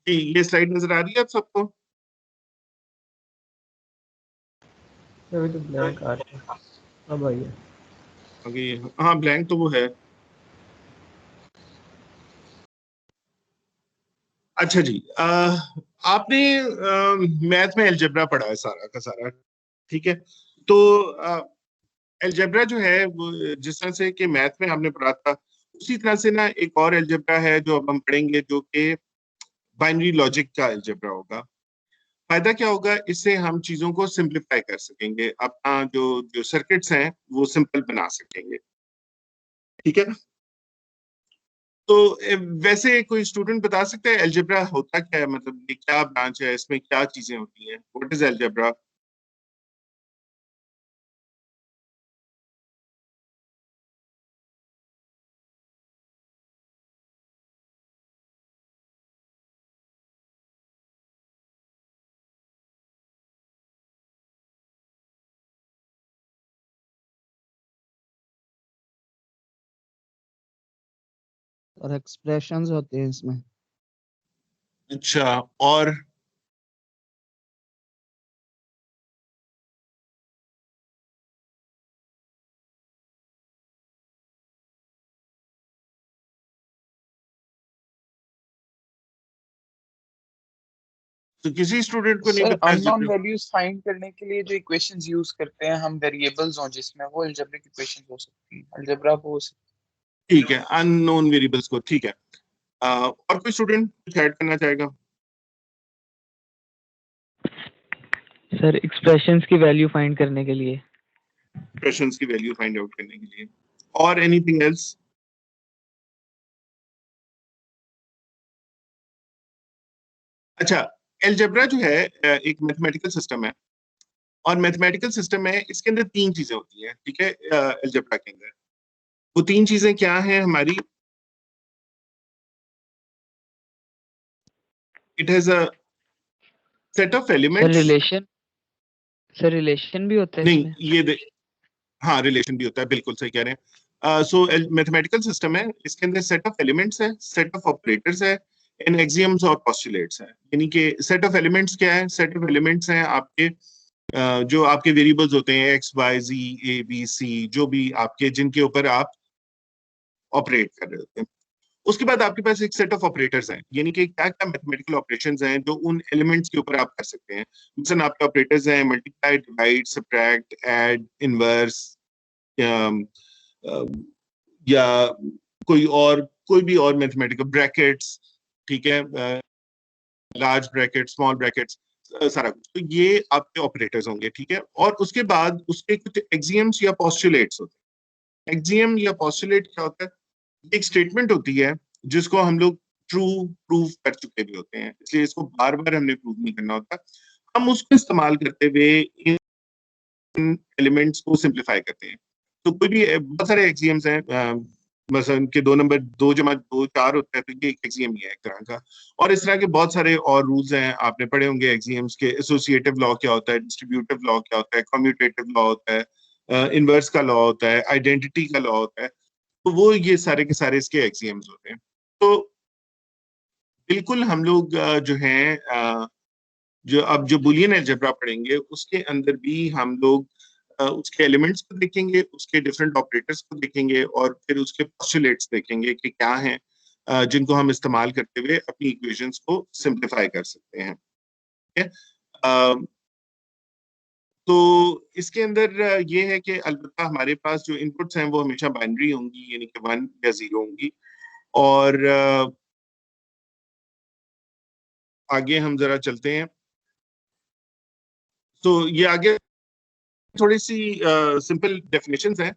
S1: जी, ये स्लाइड नजर आ रही है आप सबको?
S2: अभी तो ब्लैंक आ रहा है, अब आइए।
S1: अभी हाँ, ब्लैंक तो वो है। अच्छा जी, आपने मैथ में अलजेब्रा पढ़ा है सारा का सारा, ठीक है? तो अलजेब्रा जो है वो जिस तरह से कि मैथ में आपने पढ़ा था, उसी तरह से ना एक और अलजेब्रा है जो अब हम पढ़ेंगे, जो कि बाइनरी लॉजिक का अलजेब्रा होगा। फायदा क्या होगा, इससे हम चीजों को सिंप्लीफाई कर सकेंगे, अपना जो जो सर्किट्स हैं वो सिंपल बना सकेंगे। ठीक है, तो वैसे कोई स्टूडेंट बता सकता है अलजेब्रा होता क्या है, मतलब ये क्या ब्रांच है, इसमें क्या चीजें होती हैं, व्हाट इज अलजेब्रा?
S4: और एक्सप्रेशंस होते हैं इसमें।
S1: अच्छा, और तो किसी स्टूडेंट को नहीं
S5: सर
S1: पता
S5: अननोन
S1: अलजेब्रा।
S5: वैल्यूज फाइंड करने के लिए जो इक्वेशंस यूज करते हैं हम वेरिएबल्स हो जिसमें, वो अलजेब्रिक इक्वेशंस हो सकती हैं, अलजेब्रा वो हो सकती
S1: ठीक है, अननोन वेरिएबल्स को, ठीक है। और कोई स्टूडेंट कुछ ऐड करना चाहेगा?
S6: सर एक्सप्रेशंस की वैल्यू फाइंड करने के लिए।
S1: एक्सप्रेशंस की वैल्यू फाइंड आउट करने के लिए। और एनीथिंग एल्स? अच्छा, अलजेब्रा जो है एक मैथमेटिकल सिस्टम है, और मैथमेटिकल सिस्टम है, इसके अंदर तीन चीजें होती हैं, ठीक है। अलजेब्रा के अंदर वो तीन चीजें क्या हैं हमारी? It has a set of
S6: sir
S1: elements.
S6: Relation, sir relation भी होता है
S1: नहीं,
S6: इसमें।
S1: ये हाँ, रिलेशन भी होता है, बिल्कुल सही कह रहे हैं। सो मैथमेटिकल सिस्टम है, इसके अंदर सेट ऑफ एलिमेंट्स है, सेट ऑफ ऑपरेटर्स है, एंड एक्सियम्स और पोस्टुलेट्स है। यानी कि सेट ऑफ एलिमेंट्स क्या है? सेट ऑफ एलिमेंट्स हैं आपके जो आपके वेरिएबल्स होते हैं, x y z a b c, जो भी आपके जिनके ऊपर आप ऑपरेट कर रहे होते हैं। उसके बाद आपके पास एक सेट ऑफ ऑपरेटर्स हैं, यानी कि क्या क्या मैथमेटिकल ऑपरेशंस हैं जो उन एलिमेंट्स के ऊपर आप कर सकते हैं। मिसाल आपके ऑपरेटर्स हैं multiply, divide, subtract, add, inverse, या कोई भी और मैथमेटिकल ब्रैकेट्स, ठीक है, लार्ज ब्रैकेट, स्मॉल ब्रैकेट्स, सारा कुछ। तो ये आपके ऑपरेटर्स होंगे, ठीक है। और उसके बाद उसके कुछ एक्सियम्स या पोस्टुलेट्स होते हैं। एक्सियम या पोस्टुलेट क्या होता है? एक स्टेटमेंट होती है जिसको हम लोग ट्रू प्रूव कर चुके भी होते हैं, इसलिए इसको बार बार हमने प्रूव नहीं करना होता। हम उसको इस्तेमाल करते हुए इन एलिमेंट्स को सिंप्लीफाई करते हैं। तो कोई भी बहुत सारे एक्सियम्स हैं, मसलन के 2 नंबर 2 जमा 2 4 होता है, तो ये एक एक्सियम ही है एक तरह का। और इस तरह के बहुत सारे और रूल्स हैं, आपने पढ़े होंगे एक्सियम्स के। एसोसिएटिव लॉ क्या होता है, डिस्ट्रीब्यूटिव लॉ क्या होता है, कम्यूटेटिव लॉ होता है, इनवर्स का लॉ होता है, आइडेंटिटी का लॉ होता है। तो वो ये सारे के सारे इसके एक्सियम्स होते हैं। तो बिल्कुल हम लोग जो हैं जो बुलियन अलजेब्रा पढ़ेंगे उसके अंदर भी हम लोग उसके एलिमेंट्स को देखेंगे, उसके डिफरेंट ऑपरेटर्स को देखेंगे, और फिर उसके पोस्टुलेट्स देखेंगे कि क्या हैं जिनको हम इस्तेमाल करते हुए अपनी इक्वेशंस को सिंप्लीफाई कर सकते हैं, ठीक है। तो इसके अंदर ये है कि अलबत्ता हमारे पास जो इनपुट्स हैं वो हमेशा बाइनरी होंगी, यानी कि 1 या 0 होंगी। और आगे हम जरा चलते हैं। तो ये आगे थोड़ी सी सिंपल डेफिनेशंस हैं,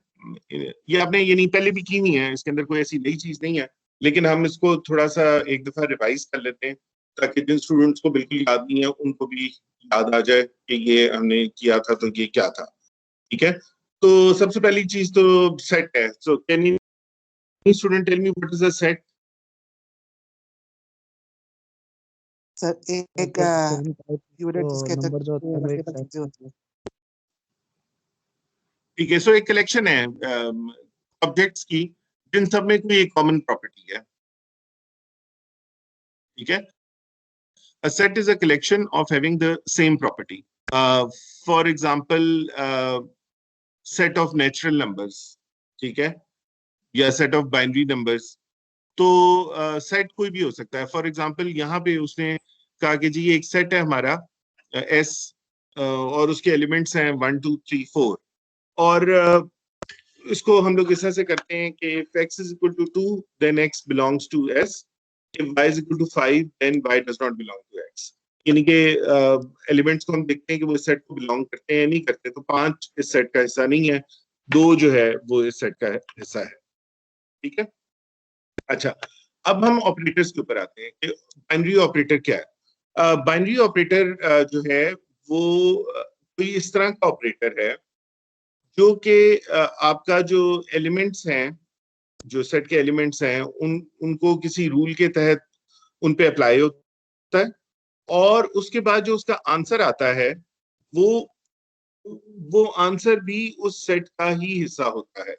S1: ये आपने ये नहीं पहले भी की हुई है, इसके अंदर कोई ऐसी नई चीज नहीं है, लेकिन हम इसको थोड़ा सा एक दफा रिवाइज कर लेते हैं ताकि जिन स्टूडेंट्स को बिल्कुल याद नहीं है उनको भी याद आ जाए कि ये हमने किया था तो ये क्या था, ठीक है। तो सबसे पहली चीज तो सेट है। So can you student tell me what is a set?
S4: Sir एक यूनिट जिसके
S2: नंबर जो होता है वो एक
S4: मल्टीपल
S2: सेट।
S4: चीजें होती है।
S1: ठीक है, सो एक कलेक्शन है ऑब्जेक्ट्स की जिन सब में कोई एक कॉमन प्रॉपर्टी है, ठीक है। A set is a collection of having the same property. For example, set of natural numbers, ठीक है, या set of binary numbers. तो सेट कोई भी हो सकता है। फॉर एग्जाम्पल यहाँ पे उसने कहा कि जी ये एक सेट है हमारा S, और उसके एलिमेंट्स हैं 1 2 3 4, और इसको हम लोग इस तरह से करते हैं कि if x is equal to 2 then x belongs to S, if y is equal to 5 then y does not belong to x। यानी कि एलिमेंट्स को हम देखते हैं कि वो इस सेट को बिलोंग करते हैं या नहीं करते। तो 5 इस सेट का हिस्सा नहीं है, 2 जो है वो इस सेट का हिस्सा है, ठीक है। अच्छा, अब हम ऑपरेटर्स के ऊपर आते हैं कि बाइनरी ऑपरेटर क्या है। बाइनरी ऑपरेटर जो है वो कोई इस तरह का ऑपरेटर है जो कि आपका जो एलिमेंट्स हैं, जो सेट के एलिमेंट्स हैं, उनको किसी रूल के तहत उन पे अप्लाई होता है, और उसके बाद जो उसका आंसर आता है वो आंसर भी उस सेट का ही हिस्सा होता है।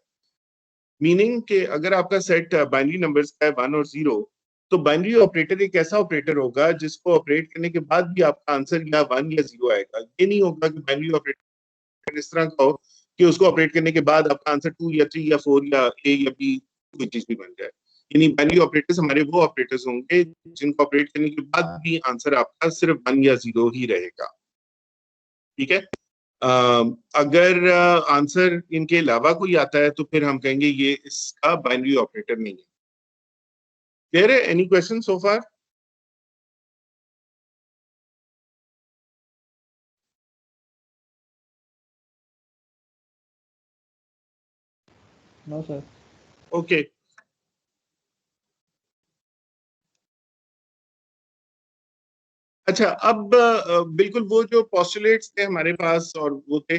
S1: मीनिंग कि अगर आपका सेट बाइनरी नंबर्स का है 1 और 0, तो बाइनरी ऑपरेटर एक ऐसा ऑपरेटर होगा जिसको ऑपरेट करने के बाद भी आपका आंसर या 1 या 0 आएगा। ये नहीं होगा कि बाइनरी ऑपरेटर इस तरह का हो कि उसको ऑपरेट करने के बाद आपका आंसर 2 या 3 या 4 या A या B कोई चीज भी बन जाए। यानी बाइनरी ऑपरेटर्स हमारे वो ऑपरेटर्स होंगे जिनको ऑपरेट करने के बाद भी आंसर आपका सिर्फ 1 या 0 ही रहेगा। ठीक है, अगर आंसर इनके अलावा कोई आता है तो फिर हम कहेंगे ये इसका बाइनरी ऑपरेटर नहीं है। क्लियर है? Any question so far?
S2: No sir.
S1: Okay, अच्छा, अब बिल्कुल वो जो पोस्टुलेट्स थे हमारे पास और वो थे,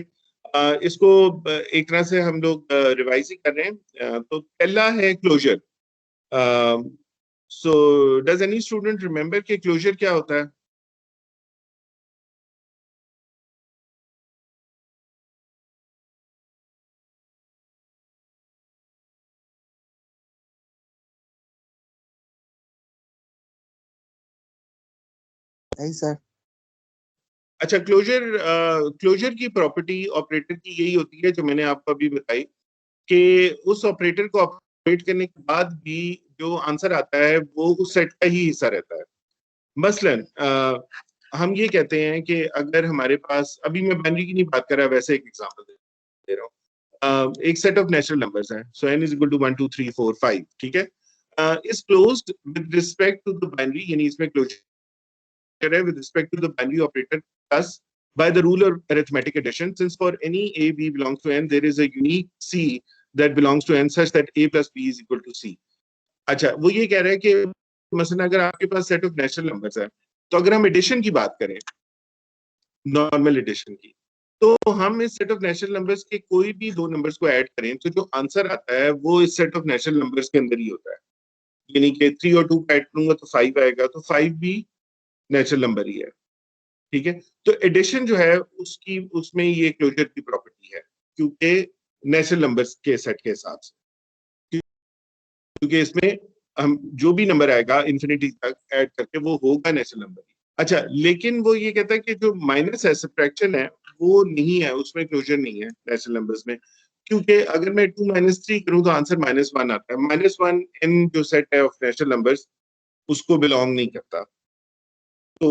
S1: इसको एक तरह से हम लोग रिवाइज ही कर रहे हैं। तो पहला है closure. So does any student remember कि क्लोजर क्या होता है?
S7: नहीं सर।
S1: अच्छा, क्लोजर की प्रॉपर्टी ऑपरेटर की यही होती है जो मैंने आपको अभी बताई, कि उस ऑपरेटर को ऑपरेट करने के बाद भी जो आंसर आता है वो उस सेट का ही हिस्सा रहता है। मसलन हम ये कहते हैं कि अगर हमारे पास, अभी मैं बाइनरी की नहीं बात कर रहा, वैसे एक एग्जांपल दे रहा हूँ। एक सेट ऑफ नेचुरल नंबर्स है, so n is equal to 1 2 3 4 5, ठीक है, is closed with respect to the binary, यानी इसमें क्लोजर है with respect to the binary operator plus by the rule of arithmetic addition, since for any a b belongs to n there is a unique c that belongs to n such that a plus b is equal to c। अच्छा, वो ये कह रहा है कि मसलन अगर आपके पास सेट ऑफ नेचुरल नंबर्स है, तो अगर हम एडिशन की बात करें, नॉर्मल एडिशन की, तो हम इस सेट ऑफ नेचुरल नंबर्स के कोई भी दो नंबर्स को ऐड करें तो जो आंसर आता है वो इस सेट ऑफ नेचुरल नंबर्स के अंदर ही होता है। यानी कि 3 और 2 का ऐड करूंगा तो 5 आएगा, तो 5 भी नेचुरल नंबर ही है। ठीक है, तो एडिशन जो है उसकी, उसमें ये क्लोजर की प्रॉपर्टी है, क्योंकि नेचुरल नंबर्स के सेट के हिसाब से, क्योंकि इसमें हम जो भी नंबर आएगा इन्फिनिटी तक ऐड करके वो होगा नेचुरल नंबर ही। अच्छा, लेकिन वो ये कहता है कि जो माइनस है, सब्ट्रैक्शन है, वो नहीं है, उसमें क्लोजर नहीं है नेचुरल नंबर्स में, क्योंकि अगर मैं 2 - 3 करूं तो आंसर -1 आता है। -1 इन जो सेट है ऑफ नेचुरल नंबर्स उसको बिलोंग नहीं करता। तो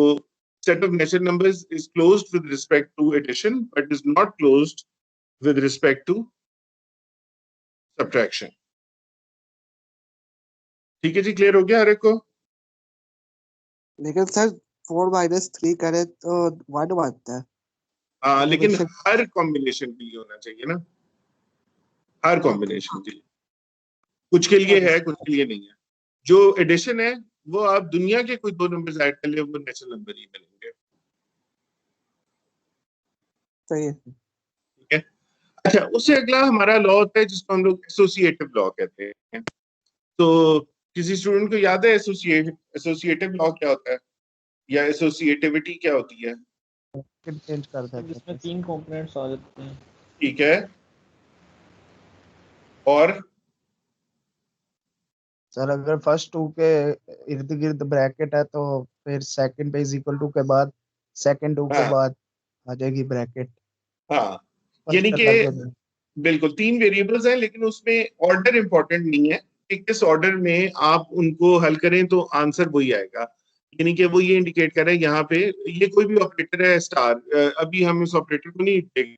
S1: set of natural numbers is closed with respect to addition but is not closed with respect to subtraction। ठीक है जी, क्लियर हो गया हर एक को?
S7: लेकिन सर 4 - 3 करे तो 1 बनता है।
S1: हाँ, लेकिन हर कॉम्बिनेशन के लिए होना चाहिए ना, हर कॉम्बिनेशन के लिए। कुछ के लिए है, कुछ के लिए नहीं है। जो एडिशन है वो आप दुनिया के कोई दो नंबर्स ऐड कर ले, वो नेचुरल नंबर ही बनेंगे।
S7: सही है।
S1: ठीक है, अच्छा, उससे अगला हमारा लॉ होता है जिसको हम लोग एसोसिएटिव लॉ कहते हैं। तो किसी स्टूडेंट को याद है एसोसिएटिव लॉ क्या होता है, या एसोसिएटिविटी क्या होती है?
S4: चेंज कर देते हैं
S2: जिसमें 3 कंपोनेंट्स आ जाते हैं।
S1: ठीक है, और
S4: सर अगर फर्स्ट 2 के इर्द गिर्द ब्रैकेट है तो फिर सेकंड पे इज इक्वल टू के बाद सेकंड 2 के
S1: हाँ
S4: बाद आ जाएगी ब्रैकेट।
S1: हाँ, यानी कि बिल्कुल 3 वेरिएबल्स हैं, लेकिन उसमें ऑर्डर इंपॉर्टेंट नहीं है कि किस ऑर्डर में आप उनको हल करें तो आंसर वही आएगा। यानी कि वो ये इंडिकेट कर रहे हैं यहाँ पे, ये कोई भी ऑपरेटर है स्टार, अभी हम इस ऑपरेटर को नहीं देख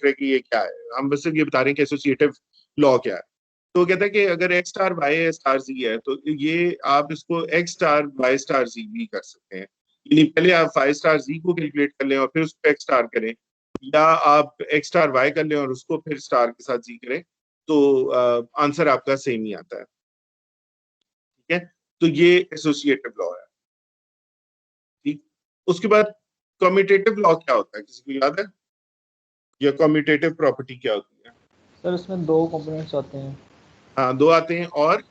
S1: रहे कि ये क्या है, हम बस सिर्फ ये बता रहे हैं कि एसोसिएटिव लॉ क्या है। तो कहता है कि अगर एक्स स्टार वाई है स्टार जी है, तो ये आप इसको एक्स स्टार वाई स्टार जी भी कर सकते हैं। यानी पहले आप 5 स्टार जी को कैलकुलेट कर लें और फिर उसको एक्स स्टार करें, या आप एक्स स्टार वाई कर लें और उसको फिर स्टार के साथ जी करें, तो आंसर आपका सेम ही आता है। ठीक है, तो ये एसोसिएटिव लॉ है। ठीक, उसके बाद कम्यूटेटिव लॉ क्या होता है, किसी को याद है? या कम्यूटेटिव प्रॉपर्टी क्या होती है?
S2: सर इसमें 2 कंपोनेंट्स आते हैं।
S1: हाँ, 2 आते हैं, और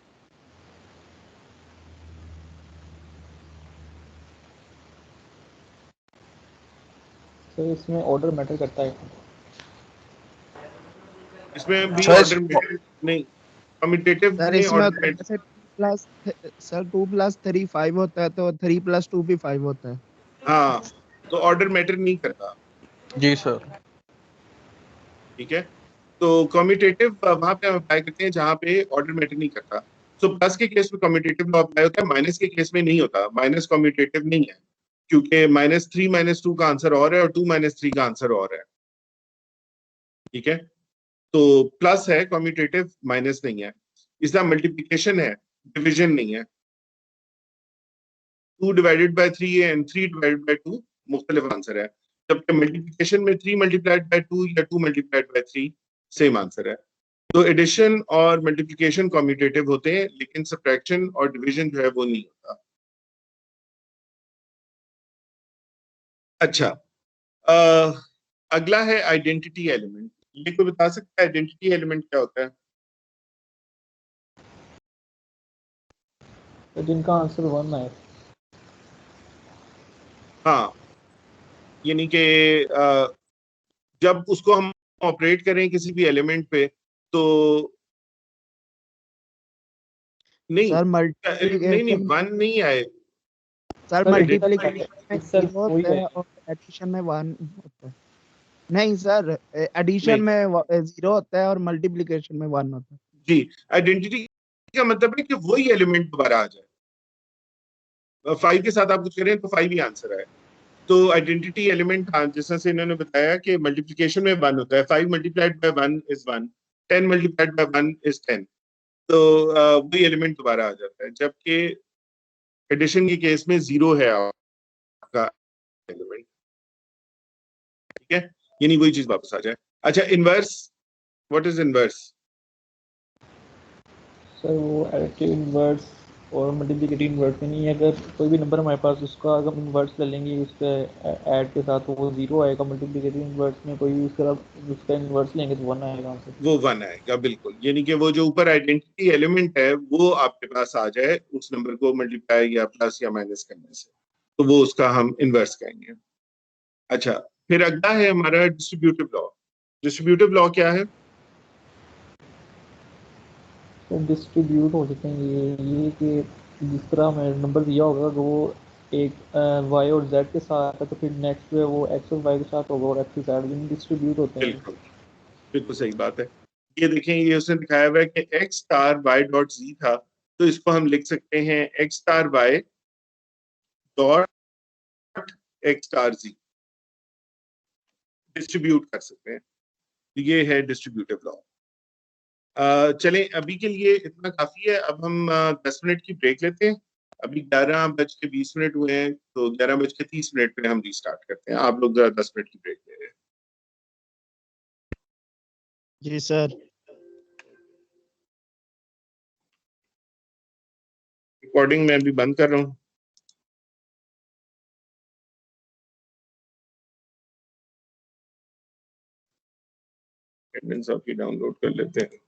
S2: सर इसमें ऑर्डर मैटर करता है।
S1: इसमें भी
S5: Choice-
S1: ऑर्डर में नहीं, कम्यूटेटिव
S4: सर
S1: में
S4: इसमें
S1: ऑर्डर
S4: जैसे प्लस सर 2 + 3 5 होता है तो 3 + 2 भी 5 होता है।
S1: हाँ, तो ऑर्डर मैटर नहीं करता।
S5: जी सर।
S1: ठीक है, तो कम्यूटेटिव वहां पे हम अप्लाई करते हैं जहां पे ऑर्डर मैटर नहीं करता। सो प्लस के केस में कम्यूटेटिव लॉ अप्लाई होता है, माइनस के केस में नहीं होता, माइनस कम्यूटेटिव नहीं है, क्योंकि -3 -2 का आंसर और है और 2 -3 का आंसर और है। ठीक है, तो प्लस है कम्यूटेटिव, माइनस नहीं है। इसका मल्टीप्लिकेशन है, डिवीजन नहीं है। 2 divided by 3 and 3 divided by 2 मुख्तलिफ आंसर है, जबकि मल्टीप्लिकेशन में 3 मल्टीप्लाइड बाय 2 या 2 मल्टीप्लाइड बाय 3 सेम आंसर है। तो एडिशन और मल्टीप्लिकेशन कम्यूटेटिव होते हैं, लेकिन सब्ट्रैक्शन और डिवीजन जो है वो नहीं होता। अच्छा, अगला है आइडेंटिटी एलिमेंट। ये कोई बता सकता है आइडेंटिटी एलिमेंट क्या होता है?
S2: तो जिनका आंसर 1 है।
S1: हाँ, यानी कि जब उसको हम ऑपरेट करें किसी भी एलिमेंट पे तो नहीं
S4: सर
S1: नहीं
S4: मल्टीप्लिकेशन
S1: 1 नहीं आए।
S4: सर मल्टीप्लिकेशन में
S2: सर
S4: 0
S2: वही
S4: होता
S2: है।
S4: है और एडिशन में 1 होता है। नहीं सर, एडिशन
S1: नहीं
S4: में 0 होता है और मल्टीप्लिकेशन में 1 होता है।
S1: जी, आइडेंटिटी का मतलब है कि वही एलिमेंट दोबारा आ जाए। 5 के साथ आप कुछ करें तो 5 ही आंसर है। तो आइडेंटिटी एलिमेंट, हाँ, जैसा से इन्होंने बताया कि मल्टीप्लिकेशन में 1 होता है, 5 multiplied by 1 is 1, 10 multiplied by 1 is 10। तो वही एलिमेंट दोबारा आ जाता है, जबकि एडिशन के केस में 0 है आपका एलिमेंट। ठीक है, यानी वही चीज वापस आ जाए। अच्छा, inverse, what is inverse?
S2: Sir वो एडिटिव इन्वर्स और मल्टीप्लिकेटिव इन्वर्स में नहीं है। अगर कोई भी नंबर हमारे पास, उसका अगर हम इन्वर्स ले लेंगे उसके ऐड के साथ, तो वो 0 आएगा। मल्टीप्लिकेटिव इन्वर्स में कोई भी उसका इन्वर्स लेंगे तो 1 आएगा आंसर।
S1: वो 1 आएगा, बिल्कुल। यानी कि वो जो ऊपर आइडेंटिटी एलिमेंट है वो आपके पास आ जाए उस नंबर को मल्टीप्लाई या प्लस या माइनस करने से, तो वो उसका हम इनवर्स कहेंगे। अच्छा, फिर अगला है हमारा डिस्ट्रीब्यूटिव लॉ। डिस्ट्रीब्यूटिव लॉ क्या है?
S2: तो डिस्ट्रीब्यूट हो सकते हैं ये कि जिस तरह हमें नंबर दिया होगा वो एक y और z के साथ है, तो फिर नेक्स्ट जो है वो x और y के साथ होगा और x के साथ डिस्ट्रीब्यूट होते हैं।
S1: बिल्कुल, बिल्कुल सही बात है। ये देखें, ये उसने दिखाया हुआ है कि x star y dot z था, तो इसको हम लिख सकते हैं x star y dot x star z, distribute कर सकते हैं। ये है डिस्ट्रीब्यूटिव लॉ। चलें, अभी के लिए इतना काफी है। अब हम 10 मिनट की ब्रेक लेते हैं। अभी 11:20 हुए हैं, तो 11:30 पे हम रीस्टार्ट करते हैं। आप लोग 10 मिनट की ब्रेक ले रहे हैं।
S4: जी सर।
S1: रिकॉर्डिंग मैं अभी बंद कर रहा हूँ। अटेंडेंस आपकी डाउनलोड कर लेते हैं।